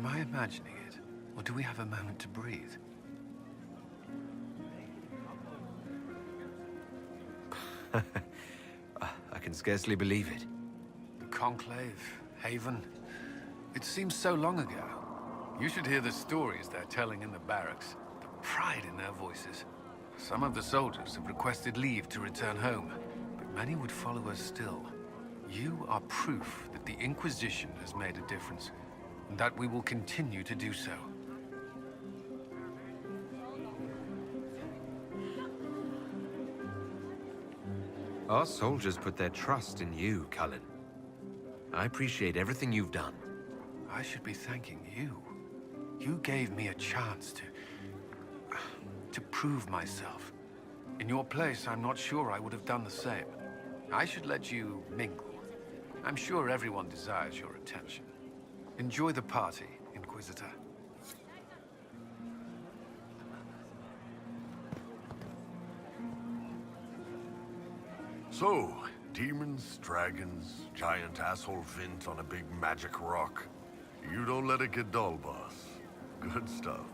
Am I imagining it? Or do we have a moment to breathe? I can scarcely believe it. The Conclave, Haven. It seems so long ago. You should hear the stories they're telling in the barracks. The pride in their voices. Some of the soldiers have requested leave to return home, but many would follow us still. You are proof that the Inquisition has made a difference, and that we will continue to do so. Our soldiers put their trust in you, Cullen. I appreciate everything you've done. I should be thanking you. You gave me a chance to prove myself. In your place, I'm not sure I would have done the same. I should let you mingle. I'm sure everyone desires your attention. Enjoy the party, Inquisitor. So, demons, dragons, giant asshole Vint on a big magic rock. You don't let it get dull, boss. Good stuff.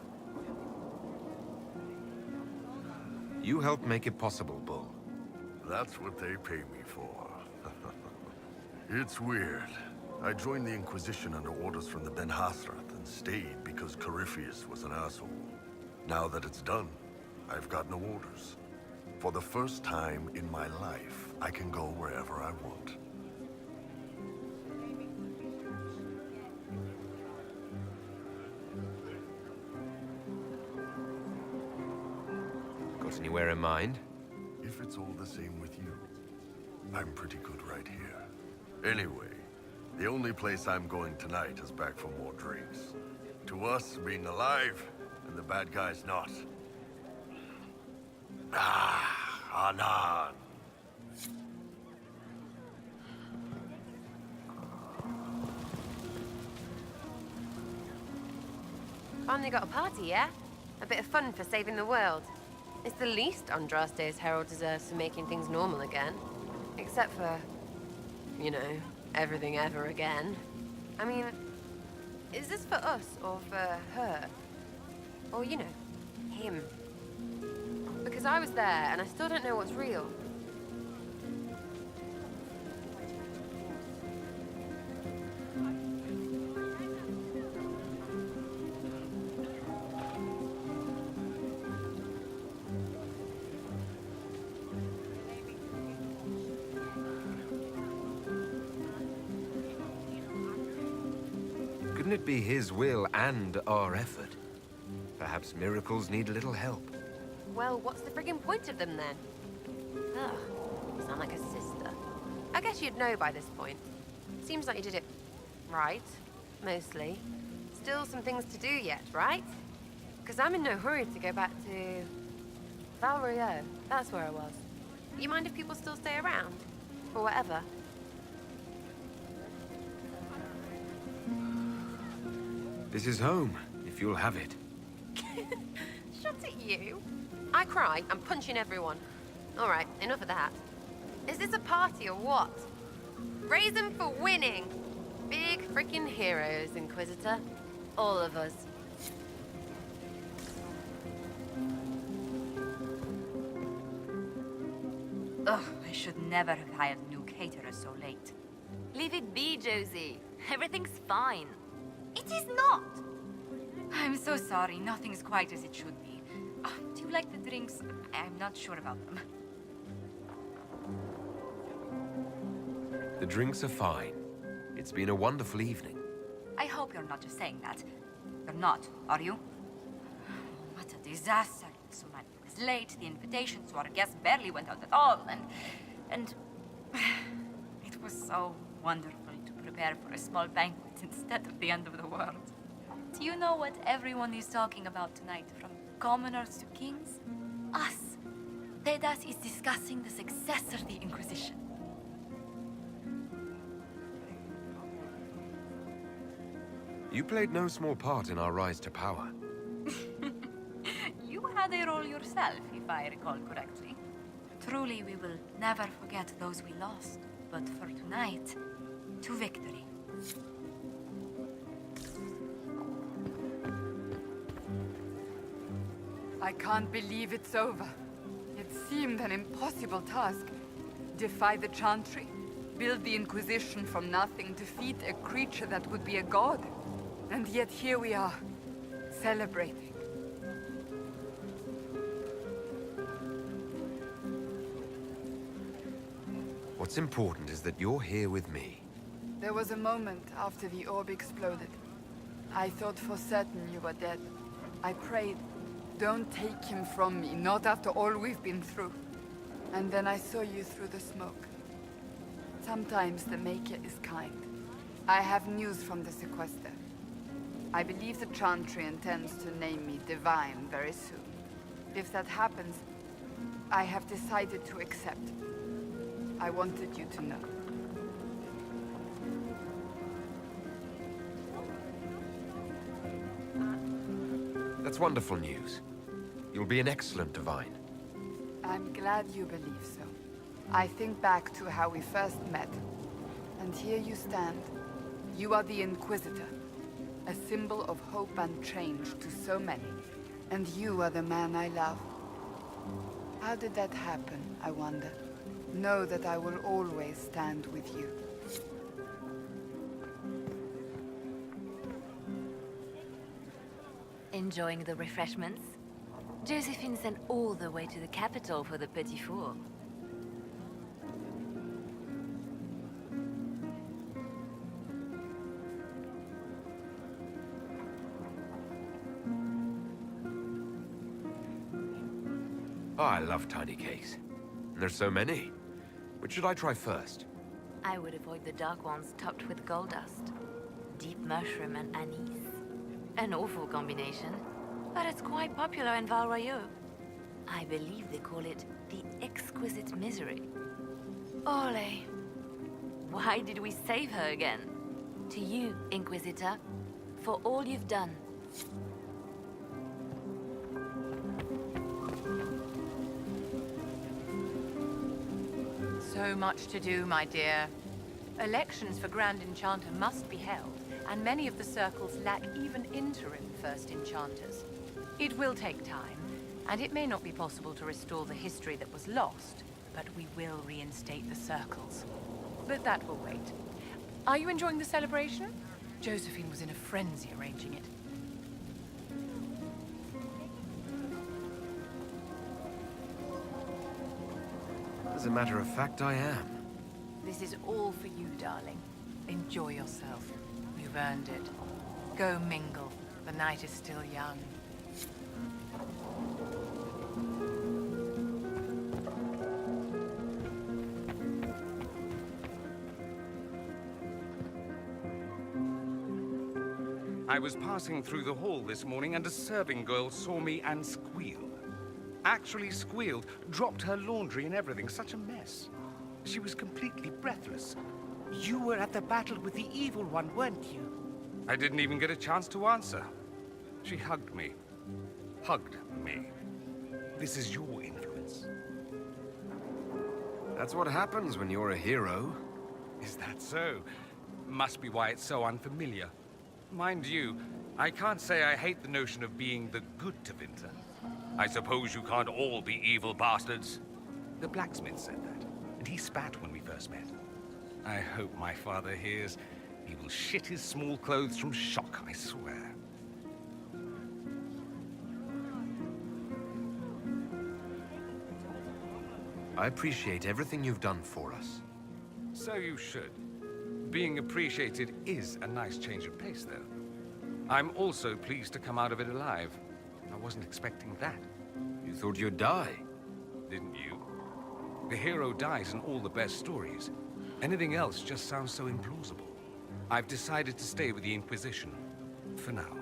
You helped make it possible, Bull. That's what they pay me for. It's weird. I joined the Inquisition under orders from the Ben Hathrath and stayed because Corypheus was an asshole. Now that it's done, I've got no orders. For the first time in my life, I can go wherever I want. Got anywhere in mind? If it's all the same with you, I'm pretty good right here. Anyway, the only place I'm going tonight is back for more drinks. To us, being alive, and the bad guys not. Anan. Finally got a party, yeah? A bit of fun for saving the world. It's the least Andraste's Herald deserves for making things normal again. Except for, you know, everything ever again. I mean, is this for us or for her? Or, you know, him? Because I was there and I still don't know what's real. Couldn't it be his will and our effort? Perhaps miracles need a little help. Well, what's the friggin' point of them then? Ugh, you sound like a sister. I guess you'd know by this point. Seems like you did it right, mostly. Still some things to do yet, right? Because I'm in no hurry to go back to Val Rio. That's where I was. You mind if people still stay around? Or whatever? This is home, if you'll have it. Shut at you. I cry, I'm punching everyone. All right, enough of that. Is this a party or what? Raise them for winning. Big freaking heroes, Inquisitor. All of us. Ugh, I should never have hired new caterers so late. Leave it be, Josie. Everything's fine. It is not! I'm so sorry, nothing's quite as it should be. Do you like the drinks? I'm not sure about them. The drinks are fine. It's been a wonderful evening. I hope you're not just saying that. You're not, are you? What a disaster. So many was late, the invitations to our guests barely went out at all, and... It was so wonderful to prepare for a small banquet instead of the end of the world. Do you know what everyone is talking about tonight, from commoners to kings? Us. Dedas is discussing the successor of the Inquisition. You played no small part in our rise to power. You had a role yourself, if I recall correctly. Truly, we will never forget those we lost. But for tonight, to victory. I can't believe it's over. It seemed an impossible task. Defy the Chantry, build the Inquisition from nothing, defeat a creature that would be a god. And yet here we are, celebrating. What's important is that you're here with me. There was a moment after the orb exploded. I thought for certain you were dead. I prayed, don't take him from me, not after all we've been through. And then I saw you through the smoke. Sometimes the Maker is kind. I have news from the sequester. I believe the Chantry intends to name me Divine very soon. If that happens, I have decided to accept. I wanted you to know. That's wonderful news. You'll be an excellent Divine. I'm glad you believe so. I think back to how we first met. And here you stand. You are the Inquisitor. A symbol of hope and change to so many. And you are the man I love. How did that happen, I wonder? Know that I will always stand with you. Enjoying the refreshments? Josephine sent all the way to the capital for the petit four. Oh, I love tiny cakes. And there's so many. Which should I try first? I would avoid the dark ones topped with gold dust. Deep mushroom and anise. An awful combination, but it's quite popular in Val Royeaux. I believe they call it the exquisite misery. Ole! Why did we save her again? To you, Inquisitor, for all you've done. So much to do, my dear. Elections for Grand Enchanter must be held, and many of the circles lack even interim First Enchanters. It will take time, and it may not be possible to restore the history that was lost, but we will reinstate the circles. But that will wait. Are you enjoying the celebration? Josephine was in a frenzy arranging it. As a matter of fact, I am. This is all for you, darling. Enjoy yourself. You've earned it. Go mingle. The night is still young. I was passing through the hall this morning and a serving girl saw me and squealed. Actually squealed, dropped her laundry and everything. Such a mess. She was completely breathless. You were at the battle with the evil one, weren't you? I didn't even get a chance to answer. She hugged me. Hugged me. This is your influence. That's what happens when you're a hero. Is that so? Must be why it's so unfamiliar. Mind you, I can't say I hate the notion of being the good Tevinter. I suppose you can't all be evil bastards. The blacksmith said that, and he spat when we first met. I hope my father hears. He will shit his small clothes from shock, I swear. I appreciate everything you've done for us. So you should. Being appreciated is a nice change of pace, though. I'm also pleased to come out of it alive. I wasn't expecting that. You thought you'd die? Didn't you? The hero dies in all the best stories. Anything else just sounds so implausible. I've decided to stay with the Inquisition. For now.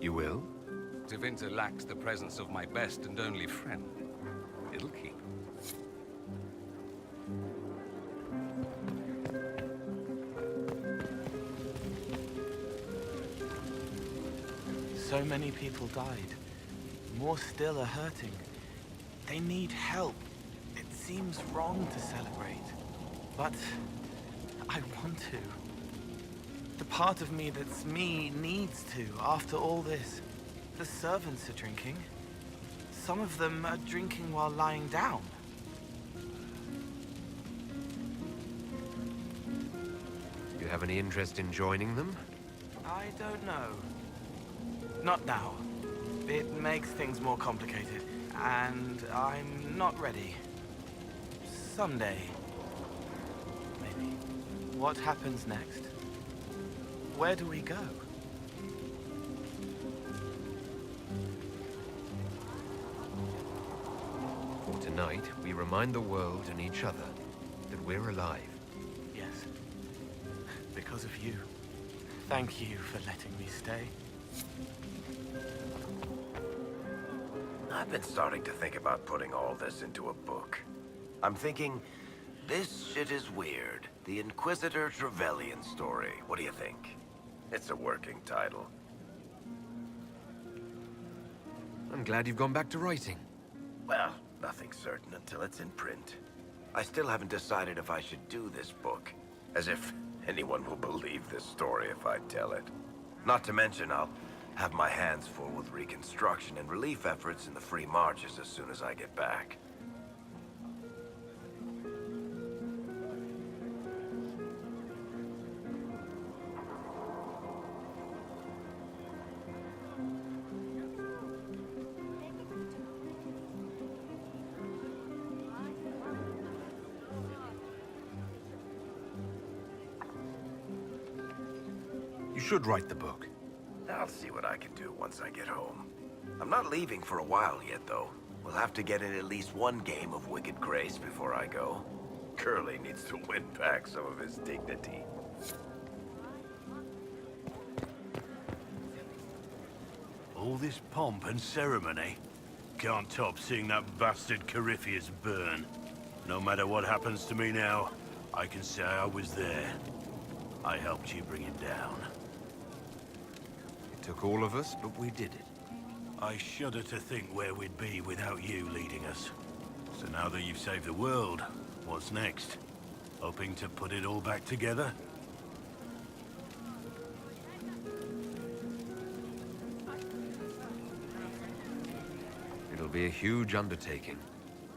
You will? Tevinter lacks the presence of my best and only friend. It'll keep. So many people died. More still are hurting. They need help. It seems wrong to celebrate. But I want to. The part of me that's me needs to, after all this. The servants are drinking. some of them are drinking while lying down. You have any interest in joining them? I don't know. Not now. It makes things more complicated, and I'm not ready. Someday. Maybe. What happens next? Where do we go? For tonight, we remind the world and each other that we're alive. Yes. Because of you. Thank you for letting me stay. I've been starting to think about putting all this into a book. I'm thinking, this shit is weird. The Inquisitor Trevelyan story. What do you think? It's a working title. I'm glad you've gone back to writing. Well, nothing's certain until it's in print. I still haven't decided if I should do this book. As if anyone will believe this story if I tell it. Not to mention, I'll have my hands full with reconstruction and relief efforts in the Free Marches as soon as I get back. You should write the book. I'll see what I can do once I get home. I'm not leaving for a while yet, though. We'll have to get in at least one game of Wicked Grace before I go. Curly needs to win back some of his dignity. All this pomp and ceremony can't top seeing that bastard Corypheus burn. No matter what happens to me now, I can say I was there. I helped you bring him down. It took all of us, but we did it. I shudder to think where we'd be without you leading us. So now that you've saved the world, what's next? Hoping to put it all back together? It'll be a huge undertaking.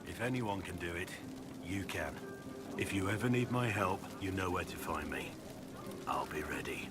If anyone can do it, you can. If you ever need my help, you know where to find me. I'll be ready.